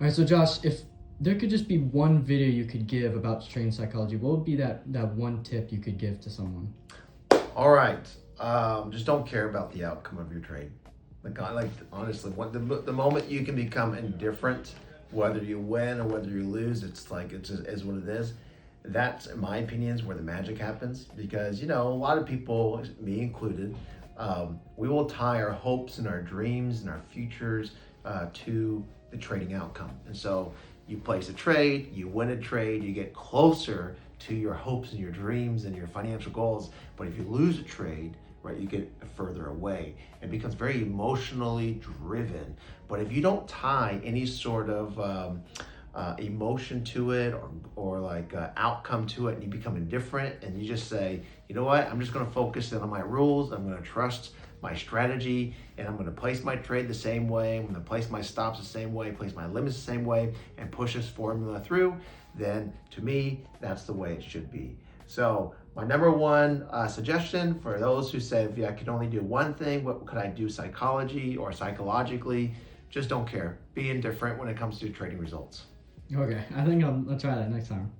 All right, so Josh, if there could just be one video you could give about trading psychology, what would be that one tip you could give to someone? All right. Just don't care about the outcome of your trade. Like honestly, the moment you can become indifferent, whether you win or whether you lose, it's like it just is what it is. That's, in my opinion, is where the magic happens. Because a lot of people, me included, we will tie our hopes and our dreams and our futures to the trading outcome. And so you place a trade, you win a trade, you get closer to your hopes and your dreams and your financial goals. But if you lose a trade, right, you get further away. It becomes very emotionally driven. But if you don't tie any sort of emotion to it or like outcome to it, and you become indifferent and you just say, you know what, I'm just going to focus in on my rules. I'm going to trust my strategy, and I'm going to place my trade the same way. I'm going to place my stops the same way, place my limits the same way, and push this formula through. Then to me, that's the way it should be. So my number one suggestion for those who say, if I could only do one thing, what could I do psychologically? Just don't care. Be indifferent when it comes to trading results. Okay, I think I'll try that next time.